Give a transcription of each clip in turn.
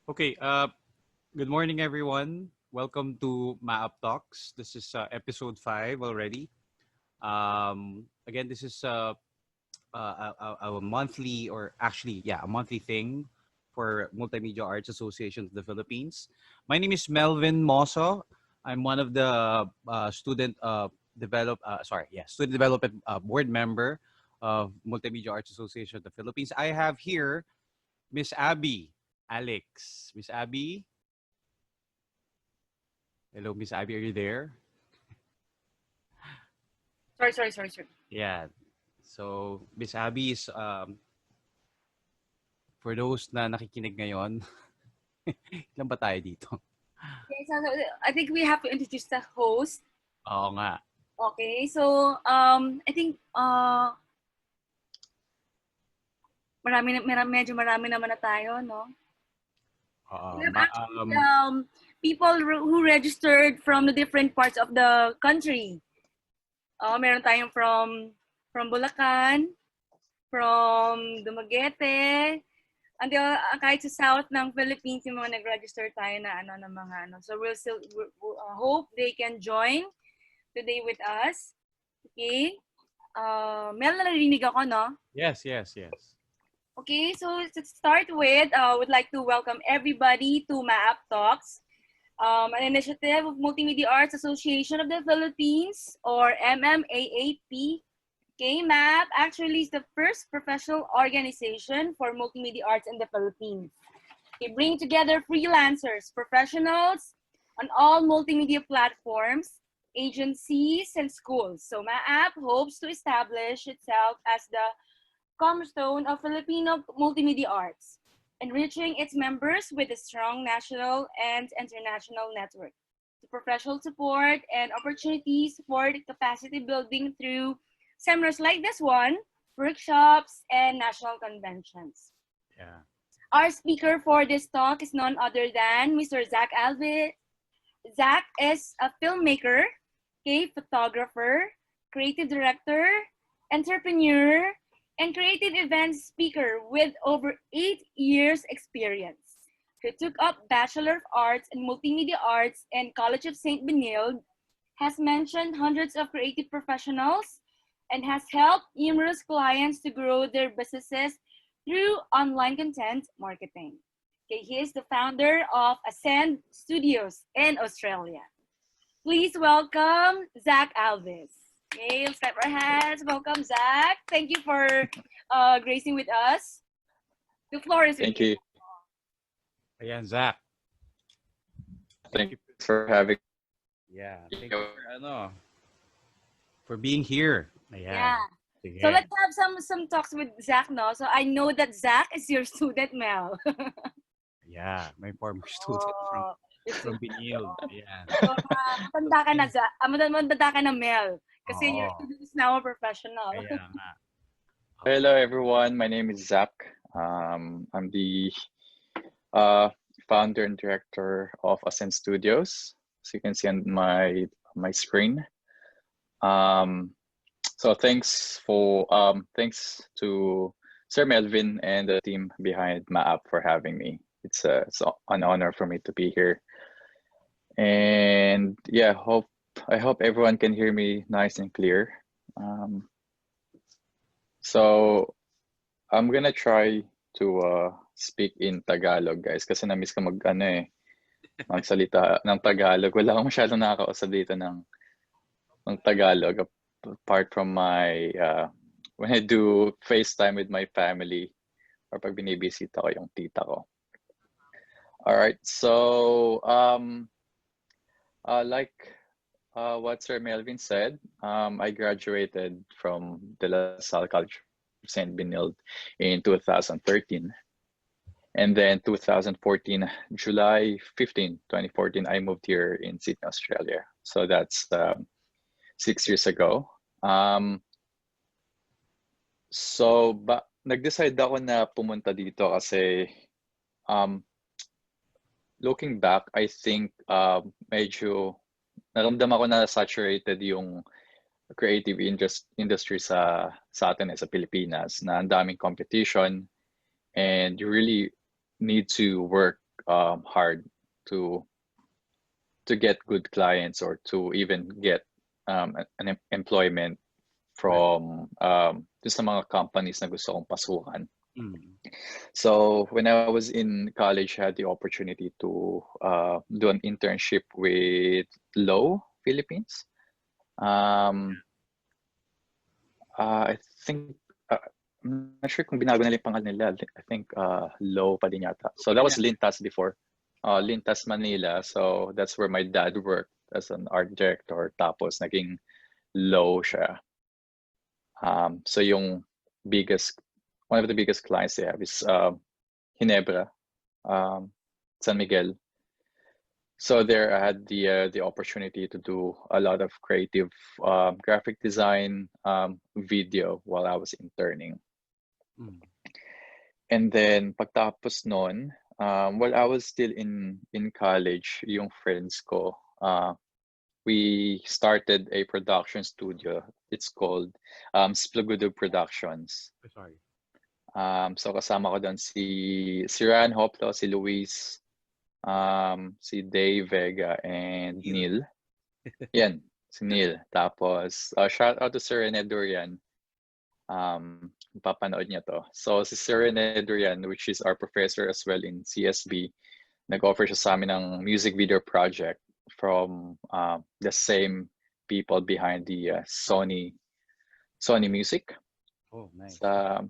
Okay, good morning, everyone. Welcome to Maap Talks. This is episode 5 already. Again, this is a monthly, or actually, yeah, a monthly thing for Multimedia Arts Association of the Philippines. My name is Melvin Mosso. I'm one of the student development board member of Multimedia Arts Association of the Philippines. I have here Miss Abby Alex. Miss Abby, hello, Miss Abby, are you there? Sorry. Yeah. So, Miss Abby is, for those na nakikinig ngayon, ilan ba tayo dito? Okay, so I think we have to introduce the host. Oo nga. Okay, so I think medyo marami naman na tayo, no? Oo. We have actually people who registered from the different parts of the country. Meron tayong from Bulacan, from Dumaguete, until kahit sa south ng Philippines yung mga nag-register tayo na ng mga ano. So we'll still hope they can join today with us. Okay? Mel, narinig ako, no? Yes. Okay, so to start with, I would like to welcome everybody to MAAP Talks, an initiative of Multimedia Arts Association of the Philippines, or MMAAP. Okay, MAAP actually is the first professional organization for multimedia arts in the Philippines. They bring together freelancers, professionals on all multimedia platforms, agencies, and schools. So MAAP hopes to establish itself as the cornerstone of Filipino multimedia arts, enriching its members with a strong national and international network. The professional support and opportunities for capacity building through seminars like this one, workshops, and national conventions. Yeah. Our speaker for this talk is none other than Mr. Zach Alvis. Zach is a filmmaker, a photographer, creative director, entrepreneur, and creative events speaker with over 8 years experience. He took up Bachelor of Arts in Multimedia Arts in College of St. Benilde, has mentioned hundreds of creative professionals, and has helped numerous clients to grow their businesses through online content marketing. Okay, he is the founder of Ascend Studios in Australia. Please welcome Zach Alvis. Okay, let's clap our hands. Welcome, Zach. Thank you for gracing with us. The floor is with Thank you. Ayan, Zach. Thank you. Thanks for having Yeah. me. Thank you for being here. Ayan. Yeah. Sige. So let's have some talks with Zach, no? So I know that Zach is your student, Mel. Yeah, my former student from Benilde. Ayan. So, matanda ka na, Zach. Matanda ka na, Mel. Kasi your Oo. student is now a professional. Kaya nga. Hello, everyone. My name is Zach. I'm the uh, founder and director of Ascend Studios. As you can see on my screen. So thanks to Sir Melvin and the team behind MAAP for having me. It's an honor for me to be here. And yeah, I hope everyone can hear me nice and clear. So I'm gonna try to speak in Tagalog, guys, kasi na-miss ko magsalita ng Tagalog. Wala akong masyadong nakakausap dito ng Tagalog, apart from my when I do FaceTime with my family or pag binibisita ko yung tita ko. All right, so like what Sir Melvin said, I graduated from De La Salle College of St. Benilde in 2013. And then 2014, July 15, 2014, I moved here in Sydney, Australia. So that's 6 years ago. Nag-decide ako na pumunta dito kasi looking back, I think medyo naramdaman ko na saturated yung creative industry sa atin sa Pilipinas, na ang daming competition and you really need to work hard to get good clients or to even get an employment from dun sa mga companies na gusto kong pasukan. So when I was in college, I had the opportunity to do an internship with Low Philippines. I think I'm not sure kung binago nila yung pangalan nila. I think Low pa din yata. So that was Lintas before. Lintas Manila. So that's where my dad worked as an art director. Tapos naging Low siya. So yung one of the biggest clients they have is Ginebra, San Miguel. So there I had the opportunity to do a lot of creative graphic design, video while I was interning. And then pagtapos nun, while I was still in college, yung friends ko, we started a production studio. It's called Splugudug Productions. Sorry. So kasama ko doon si Ran Hoplo, si Luis, si Dave Vega, and Neil. Yan, si Neil. Tapos, shout out to Sir Rene Durian. Papanood niya to. So, si Sir Rene Durian, which is our professor as well in CSB, nag-offer siya sa amin ng music video project from the same people behind the Sony Music. Oh, nice. Sa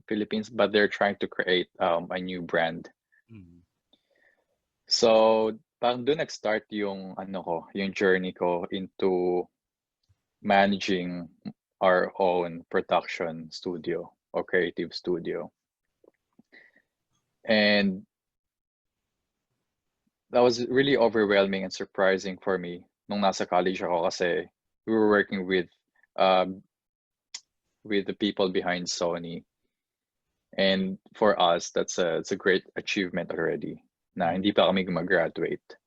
Philippines, but they're trying to create a new brand. So, parang doon nag-start yung yung journey ko into managing our own production studio or creative studio. And that was really overwhelming and surprising for me nung nasa college ako kasi we were working with the people behind Sony. And for us, it's a great achievement already. Na hindi pa kami gumag-graduate.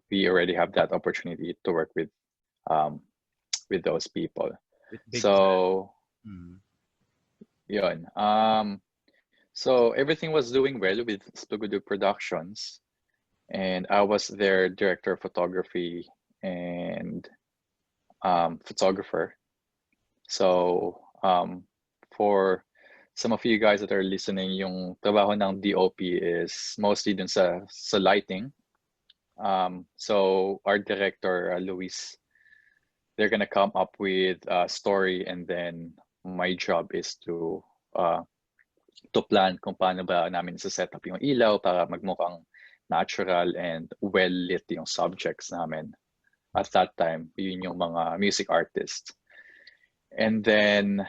We already have that opportunity to work with those people. So, yun. So everything was doing well with Splugudug Productions, and I was their director of photography and photographer. So for some of you guys that are listening, yung trabaho ng DOP is mostly dun sa lighting. So our director, Luis, they're gonna come up with a story, and then my job is to plan kung paano ba namin set up yung ilaw para magmukhang natural and well lit yung subjects namin. At that time, yun yung mga music artists. And then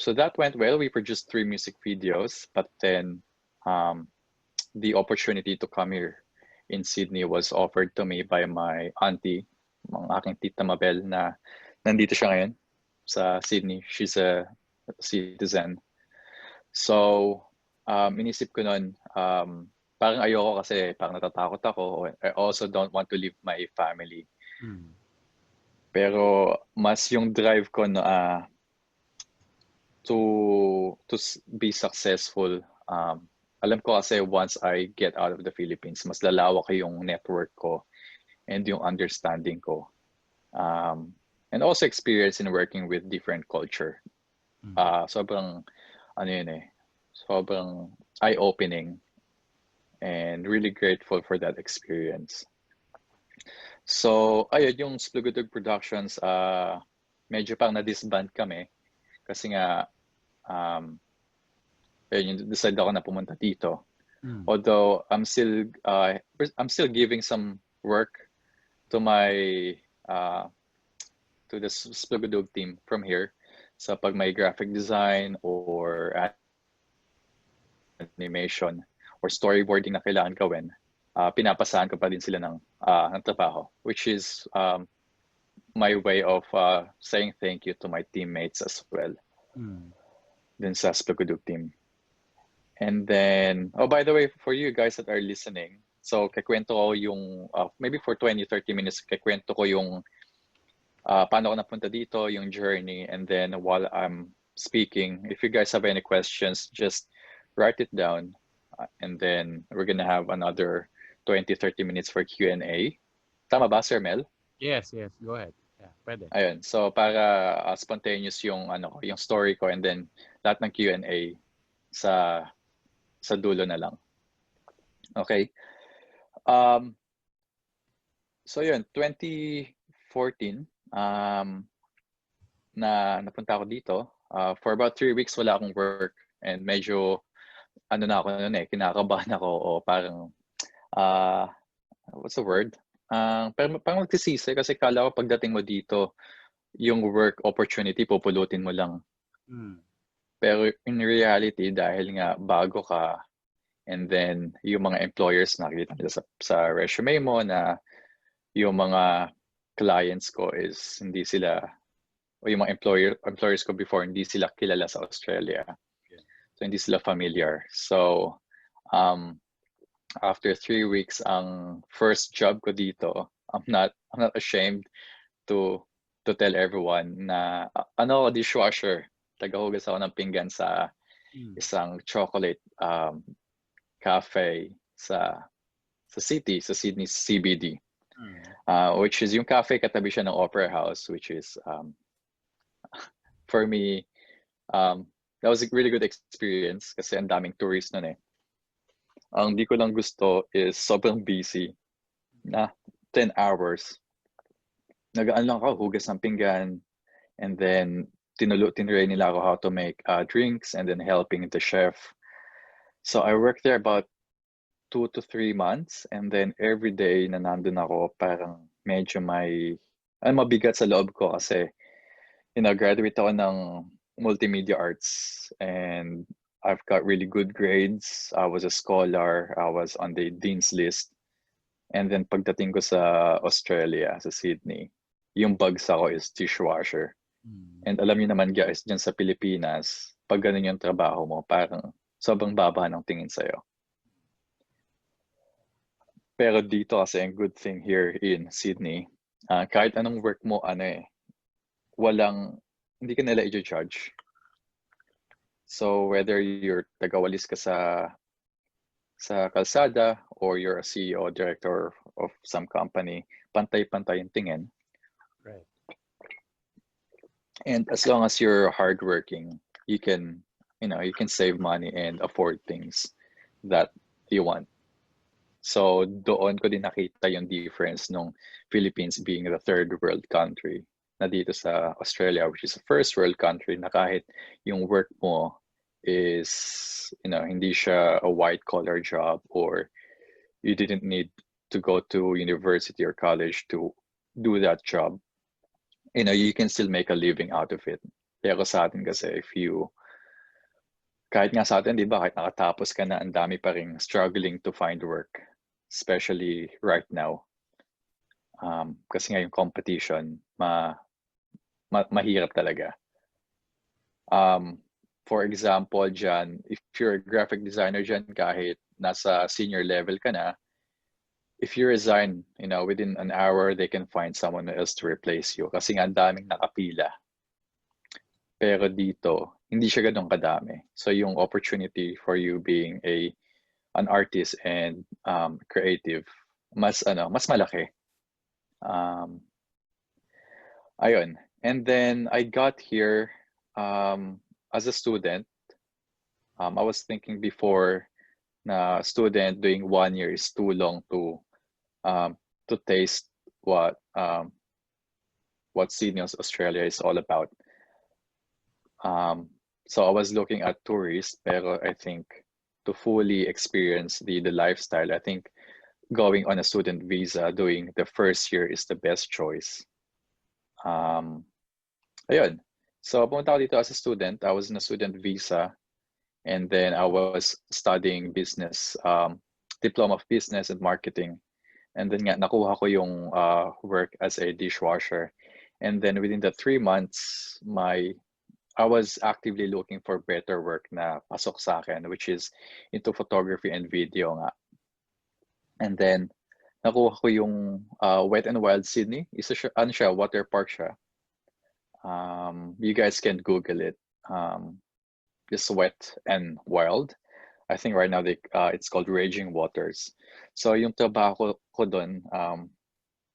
so that went well. We produced 3 music videos, but then the opportunity to come here in Sydney was offered to me by my auntie, ang aking tita Mabel, na nandito siya ngayon sa Sydney. She's a citizen. So inisip ko nun, parang ayoko kasi parang natatakot ako. I also don't want to leave my family. Pero mas yung drive ko na to be successful. Alam ko kasi once I get out of the Philippines, mas lalawak yung network ko and yung understanding ko. And also experience in working with different culture. Sobrang sobrang eye-opening and really grateful for that experience. So, ayun, yung Splugudug Productions, medyo pang na-disband kami kasi nga decide ako na pumunta dito. Although I'm still giving some work to to the Splugudug team from here sa pag may graphic design or animation or storyboarding na kailangan gawin. Pinapasahan ko pa din sila ng trabaho, which is my way of saying thank you to my teammates as well. Dun sa Splugudug team. And then, oh, by the way, for you guys that are listening, so kakwento ko yung, maybe for 20-30 minutes, kakwento ko yung paano ko napunta dito, yung journey, and then while I'm speaking, if you guys have any questions, just write it down. and then we're gonna have another 20-30 minutes for Q&A. Tama ba, Sir Mel? Yes, yes. Go ahead. Yeah, pwede. Ayun. So para spontaneous yung yung story ko, and then lahat ng Q&A sa dulo na lang. Okay. So yun, 2014 na napunta ako dito. For about 3 weeks wala akong work, and medyo na ako noon kinakabahan ako, o parang what's the word? Parang magsisisi kasi kala ko pagdating mo dito, yung work opportunity pupulutin mo lang. Pero in reality, dahil nga bago ka, and then yung mga employers nakikita nila sa resume mo na yung mga clients ko is hindi sila, o yung mga employers ko before, hindi sila kilala sa Australia. So hindi sila familiar. So after 3 weeks, ang first job ko dito, I'm not ashamed to tell everyone na dishwasher. Tagahugas ako ng pinggan sa isang chocolate cafe sa Sydney CBD. Which is yung cafe, katabi siya ng Opera House, which is for me that was a really good experience kasi ang daming tourists nun eh. Ang di ko lang gusto is sobrang busy na 10 hours. Nagaan lang ako, hugas ng pinggan, and then tinry nila ako how to make drinks, and then helping the chef. So I worked there about 2 to 3 months, and then every day na nandun ako, parang medyo mabigat sa loob ko kasi graduate ako ng multimedia arts, and I've got really good grades. I was a scholar. I was on the dean's list. And then pagdating ko sa Australia, sa Sydney, yung bags ako is dishwasher. And alam niyo naman guys, dyan sa Pilipinas, pag ganun yung trabaho mo, parang sobrang baba ng tingin sa'yo. Pero dito kasi, ang good thing here in Sydney, kahit anong work mo, hindi ka nila i-judge. So whether you're tagawalis ka sa kalsada, or you're a CEO, director of some company, pantay-pantay yung tingin. Right. And as long as you're hardworking, you can save money and afford things that you want. So doon ko din nakita yung difference nung Philippines being the third world country na dito sa Australia, which is a first world country, na kahit yung work mo is hindi siya a white collar job, or you didn't need to go to university or college to do that job, you can still make a living out of it. Pero sa atin kasi, kahit nga sa atin, di ba, kahit nakatapos ka na, ang dami pa ring struggling to find work, especially right now. Kasi nga yung competition, mahirap talaga. For example, dyan, if you're a graphic designer dyan, kahit nasa senior level ka na, if you resign, within an hour, they can find someone else to replace you. Kasi nga, ang daming nakapila. Pero dito, hindi siya ganun kadami. So yung opportunity for you being an artist and creative, mas malaki. Ayun. And then I got here as a student. I was thinking before na student doing 1 year is too long to taste what Sydney, Australia is all about. So I was looking at tourists, pero I think to fully experience the lifestyle, I think going on a student visa doing the first year is the best choice. Ayun. So pumunta ako dito as a student. I was in a student visa, and then I was studying business, diploma of business and marketing. And then nga nakuha ko yung work as a dishwasher. And then within the 3 months, I was actively looking for better work na pasok sa akin, which is into photography and video nga. And then nakuha ko yung Wet and Wild Sydney. Isa siya, water park siya. You guys can Google it. Just Wet and Wild. I think right now it's called Raging Waters. So yung trabaho ko doon, I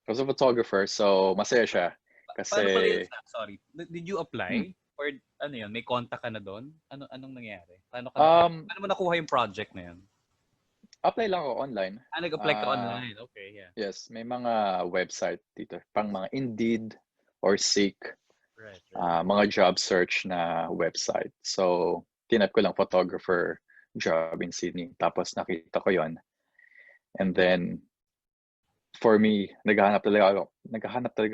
was a photographer, so masaya siya Paano pala yun, kasi Sam? Sorry. Did you hmm, apply? Or ano yun, may contact ka na doon? Anong nangyari? um Paano mo nakuha yung project na yun? apply lang ako online. Nag-apply ka online. Okay, yeah. Yes, may mga website dito, pang mga Indeed or Seek, Right, right. mga job search na website. So, tinap ko lang photographer job in Sydney. Tapos nakita ko yon. And then, for me, naghahanap talaga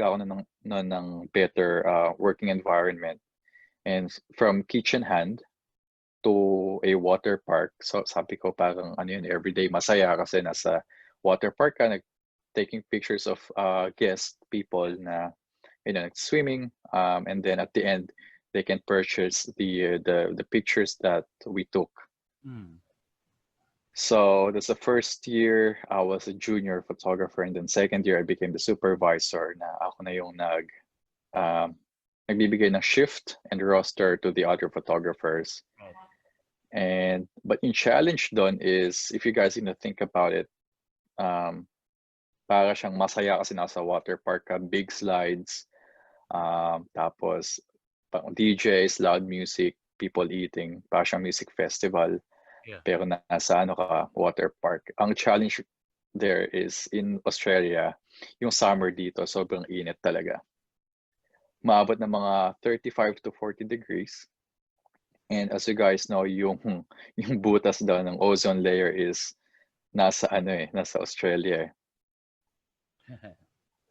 ako ng better working environment. And from kitchen hand to a water park. So, sabi ko parang ano yun, everyday masaya kasi nasa water park ka, taking pictures of guest people na swimming, and then at the end they can purchase the pictures that we took. Mm. So that's the first year I was a junior photographer, and then second year I became the supervisor na ako na yung um, nagbibigay ng shift and roster to the other photographers. Right. And but yung challenge doon is, if you guys think about it, para siyang masaya kasi nasa water park ka, big slides, tapos DJs, loud music, people eating, para siyang music festival. Yeah. Pero nasa water park. Ang challenge there is in Australia, yung summer dito, sobrang init talaga. Maabot ng mga 35 to 40 degrees. And as you guys know, yung butas daw ng ozone layer is nasa Australia.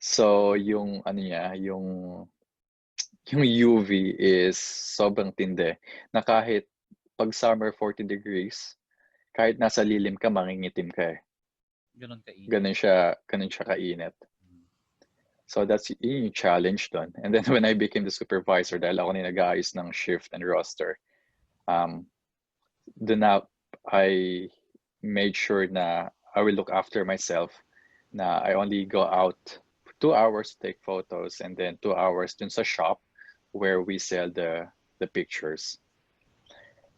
So yung yung UV is sobrang tindi na kahit pag summer 40 degrees, kahit nasa lilim ka, mangingitim ka eh. Ganun kainit. Ganun siya kainit. So that's yung challenge doon. And then when I became the supervisor, dahil ako nag-aayos ng shift and roster, then I made sure na I will look after myself, na I only go out 2 hours to take photos and then 2 hours dun sa shop where we sell the pictures.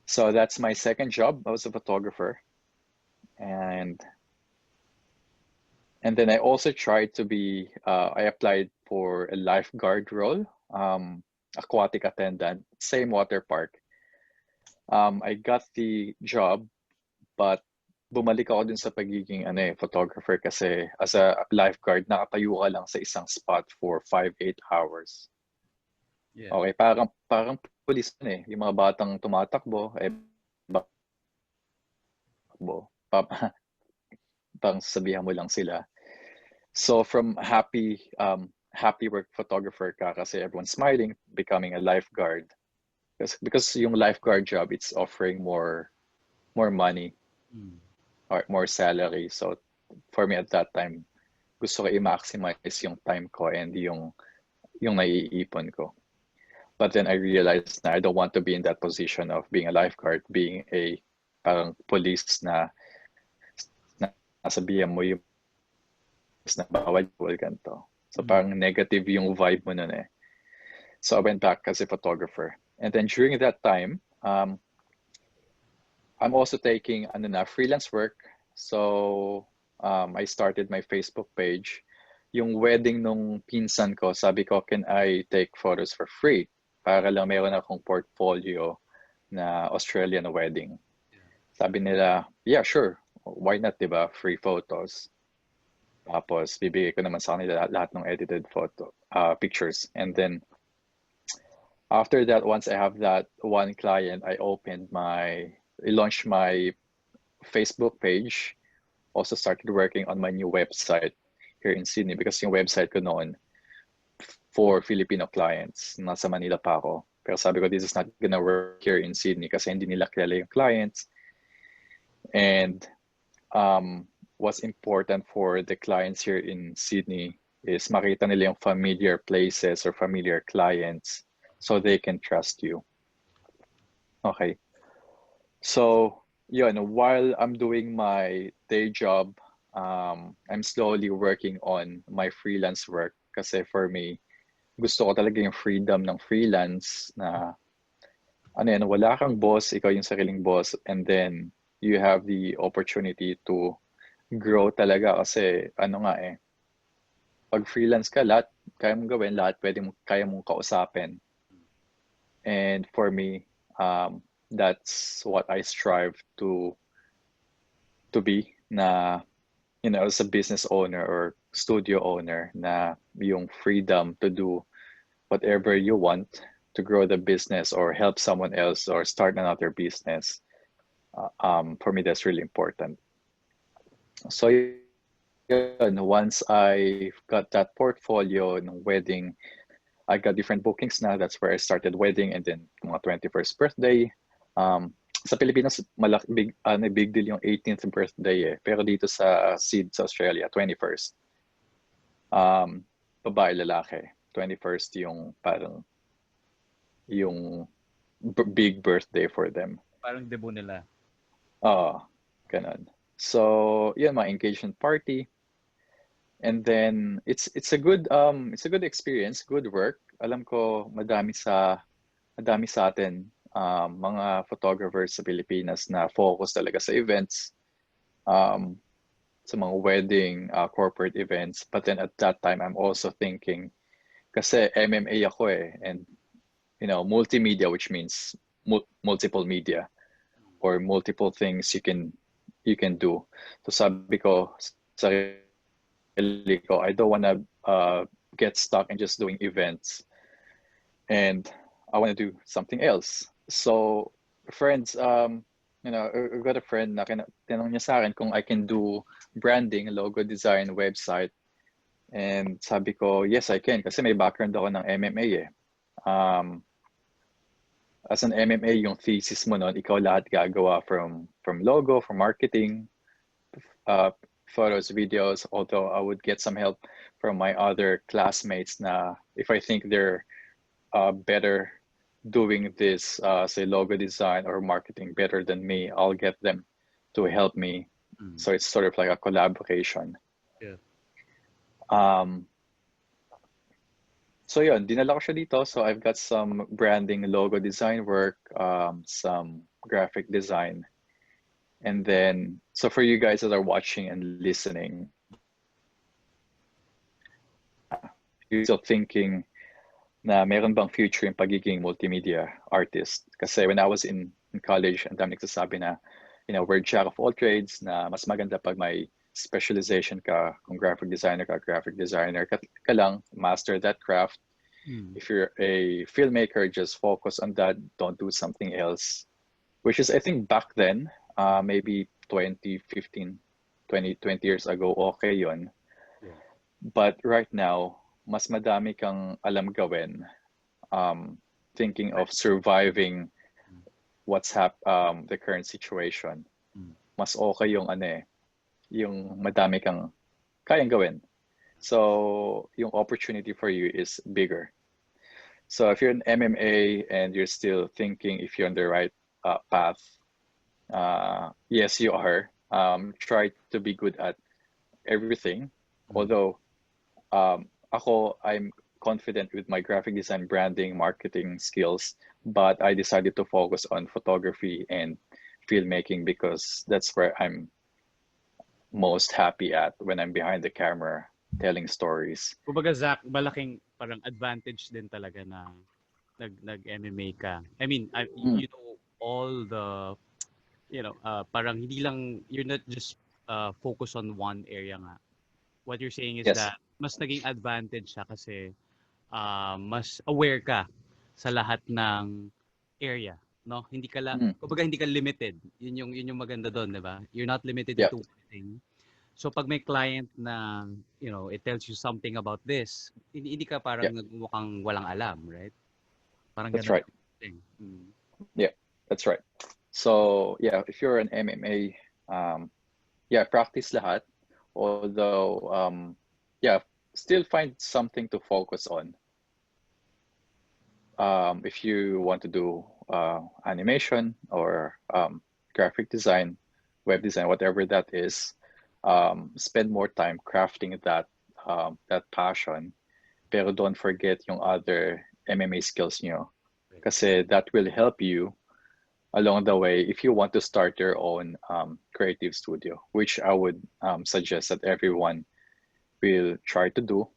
So that's my second job. I was a photographer. And then I also tried to be, I applied for a lifeguard role, aquatic attendant, same water park. I got the job, but bumalik ako dun sa pagiging photographer kasi as a lifeguard, nakatayo ka lang sa isang spot for 5-8 hours. Yeah. Okay, parang police yung mga batang tumatakbo, parang sabihan mo lang sila. So from happy work photographer ka kasi everyone's smiling, becoming a lifeguard. Because yung lifeguard job, it's offering more money or more salary. So for me at that time, gusto ko i-maximize yung time ko and yung naiipon ko. But then I realized na I don't want to be in that position of being a lifeguard, being a parang police na nasabihan mo yung na bawal ganito. So parang negative yung vibe mo nun eh. So I went back as a photographer. And then during that time, I'm also taking freelance work. So I started my Facebook page. Yung wedding nung pinsan ko, sabi ko, can I take photos for free? Para lang meron akong portfolio na Australian wedding. Sabi nila, yeah, sure. Why not, diba? Free photos. Tapos bibigay ko naman sa kanila lahat ng edited pictures. And then after that, once I have that one client, I launched my Facebook page. Also started working on my new website here in Sydney because yung website ko noon for Filipino clients. Nasa Manila pa ako. Pero sabi ko, this is not gonna work here in Sydney kasi hindi nila kilala yung clients. And what's important for the clients here in Sydney is makita nila yung familiar places or familiar clients so they can trust you. Okay. So, while I'm doing my day job, I'm slowly working on my freelance work kasi for me, gusto ko talaga yung freedom ng freelance na wala kang boss, ikaw yung sariling boss, and then you have the opportunity to grow talaga kasi ano nga eh, pag freelance ka, lahat kaya mong gawin, lahat kaya mong kausapin. And for me, that's what I strive to be na, you know, as a business owner or studio owner, na yung freedom to do whatever you want to grow the business or help someone else or start another business. For me, that's really important. So yun, once I got that portfolio ng wedding, I got different bookings na. That's where I started wedding, and then mga 21st birthday. Sa Pilipinas, big deal yung 18th birthday eh. Pero dito sa SEED sa Australia, 21st. Babae, lalaki. 21st yung parang yung big birthday for them. Parang debut nila. Ganun. So, yun, my engagement party. And then it's a good experience, good work. Alam ko madami sa atin mga photographers sa Pilipinas na focus talaga sa events, sa mga wedding, corporate events. But then at that time, I'm also thinking, kasi MMA ako eh, and you know, multimedia, which means multiple media or multiple things you can do. So sabi ko sa I don't want to get stuck in just doing events, and I want to do something else. So friends, you know, I got a friend na tinanong niya sa akin kung I can do branding, logo design, website, and sabi ko yes I can kasi may background ako ng MMA eh. As an MMA, yung thesis mo nun, ikaw lahat gagawa from logo, from marketing, photos, videos, although I would get some help from my other classmates na if I think they're better doing this, say logo design or marketing better than me, I'll get them to help me. So it's sort of like a collaboration. Yeah. So yun, dinala ko siya dito. So I've got some branding, logo design work, some graphic design. And then, so for you guys that are watching and listening, you're still thinking na meron bang future yung pagiging multimedia artist? Kasi when I was in college, ang dami nagsasabi na, you know, we're jack of all trades, na mas maganda pag may specialization ka, kung graphic designer ka lang, master that craft. If you're a filmmaker, just focus on that, don't do something else. Which is, I think back then, maybe 2015, 20 years ago, okay yun. Yeah. But right now, mas madami kang alam gawin, thinking of surviving the current situation. Mas okay yung yung madami kang kayang gawin. So yung opportunity for you is bigger. So if you're an MMA and you're still thinking if you're on the right path, yes, you are. Try to be good at everything. Although I'm confident with my graphic design, branding, marketing skills, but I decided to focus on photography and filmmaking because that's where I'm most happy at when I'm behind the camera telling stories. Kumbaga, Zach, malaking parang advantage din talaga na nag-MMA ka. I mean, you know, all the, you know, parang hindi lang, you're not just focus on one area nga. What you're saying is Yes. that mas naging advantage siya kasi mas aware ka sa lahat ng area, no? Hindi ka kumbaga hindi ka limited. Yun yung maganda doon, 'di ba? You're not limited to one thing. So pag may client na, you know, it tells you something about this, hindi ka parang nagmukhang walang alam, right? Parang That's ganun. right. Yeah, that's right. So yeah, if you're an MMA, practice lahat. Although, still find something to focus on. If you want to do animation or graphic design, web design, whatever that is, spend more time crafting that passion. Pero don't forget yung other MMA skills nyo. Kasi that will help you along the way if you want to start your own creative studio, which I would suggest that everyone will try to do.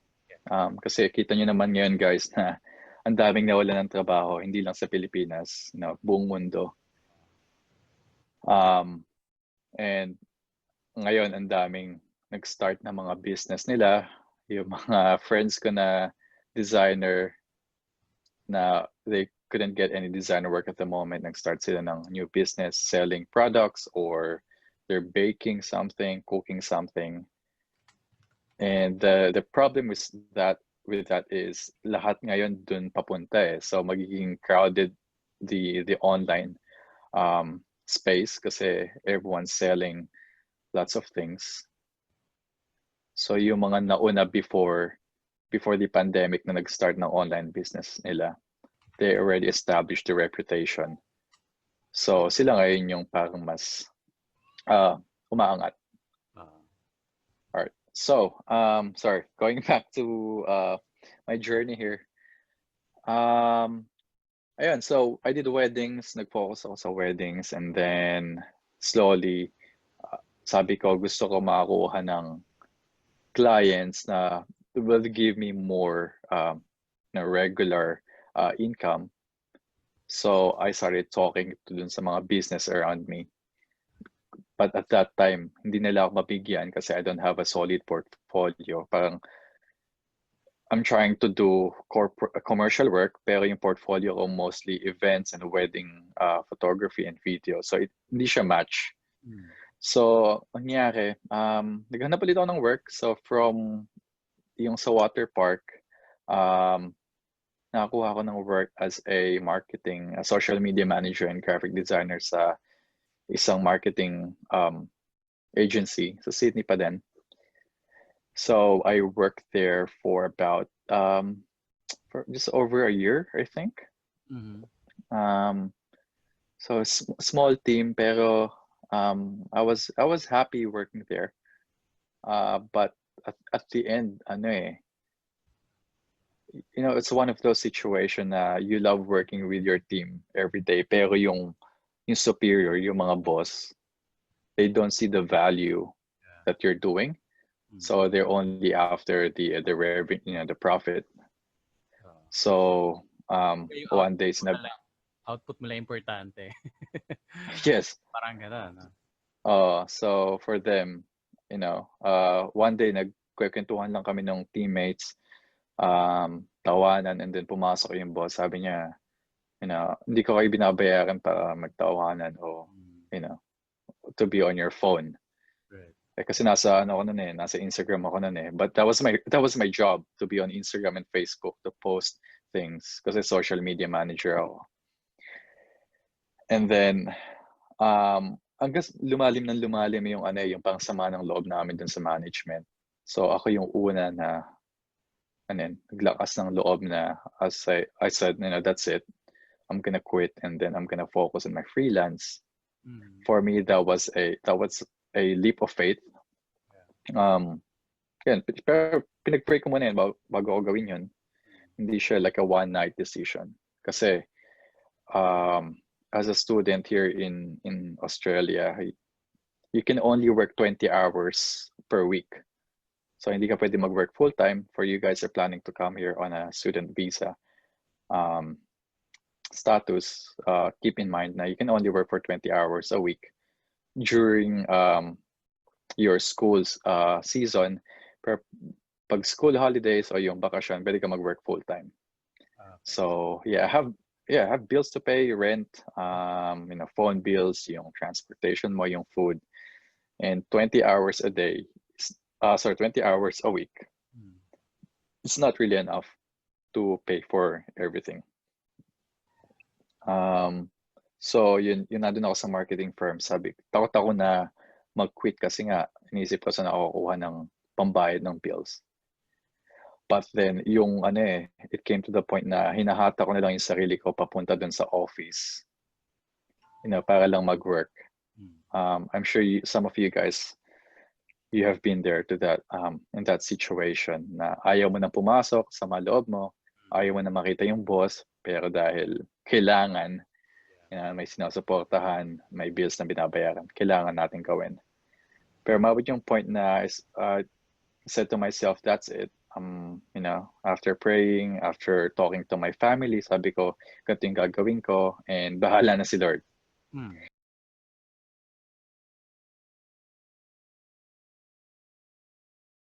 Kasi kita nyo naman ngayon guys na ang daming nawalan ng trabaho, hindi lang sa Pilipinas, buong mundo. And ngayon ang daming nag-start na mga business nila. Yung mga friends ko na designer na they couldn't get any designer work at the moment, nag-start sila ng new business selling products or they're baking something, cooking something. And the problem with that is lahat ngayon dun papunta eh. So magiging crowded the online space kasi everyone's selling lots of things. So yung mga nauna before the pandemic na nag-start ng online business nila, they already established the reputation. So sila ngayon yung parang mas umaangat. Alright. So sorry, going back to my journey here. Ayun, so I did weddings, nag-focus ako sa weddings, and then slowly sabi ko gusto ko makakuha ng clients na will give me more regular income. So I started talking to dun sa mga business around me. But at that time, hindi nila ako mabigyan kasi I don't have a solid portfolio. Parang I'm trying to do commercial work, pero yung portfolio ko mostly events and wedding photography and video. So hindi siya match. So, nangyari, naghanap ulit ako ng work. So, from yung sa water park, nakakuha ako ng work as a social media manager and graphic designer sa isang marketing agency sa Sydney pa din. So, I worked there for about for just over a year, I think. So, small team, pero I was happy working there, but at the end, it's one of those situations na you love working with your team every day, pero yung superior, yung mga boss, they don't see the value that you're doing, so they're only after the revenue, the profit. So one day output mo lang importante. Yes. Parang gano'n. So for them, one day nagkwentuhan lang kami ng teammates, tawanan, and then pumasok yung boss. Sabi niya, hindi ko kayo binabayaran para magtawanan o, to be on your phone. Right. Kasi nasa Instagram ako nun eh. But that was my job, to be on Instagram and Facebook, to post things kasi social media manager ako. And then hanggang lumalim yung yung pangsama ng loob namin dun sa management. So ako yung una na naglakas ng loob na I said, that's it. I'm gonna quit and then I'm gonna focus on my freelance. For me, that was a leap of faith. Pero pinag-pray ko muna yun bago ako gawin yun. Hindi siya like a one-night decision. Kasi as a student here in Australia, you can only work 20 hours per week. So hindi ka pwede mag-work full-time. For you guys are planning to come here on a student visa status, keep in mind na you can only work for 20 hours a week during your school's season. Pero pag school holidays o yung bakasyon, pwede ka mag-work full-time. So yeah, I have bills to pay, rent, phone bills, yung transportation mo, yung food, and 20 hours a day. 20 hours a week. It's not really enough to pay for everything. So yun nandun ako sa marketing firm. Sabi, takot ako na mag-quit kasi nga inisip ko saan ako kukuha ng pambayad ng bills. But then, it came to the point na hinahata ko na lang yung sarili ko papunta dun sa office. Para lang mag-work. I'm sure some of you guys, you have been there to that, in that situation na ayaw mo na pumasok sa loob mo, ayaw mo na makita yung boss, pero dahil kailangan, may sinusuportahan, may bills na binabayaran, kailangan natin gawin. Pero mabot yung point na said to myself, that's it. After praying, after talking to my family, sabi ko, ganito yung gagawin ko, and bahala na si Lord.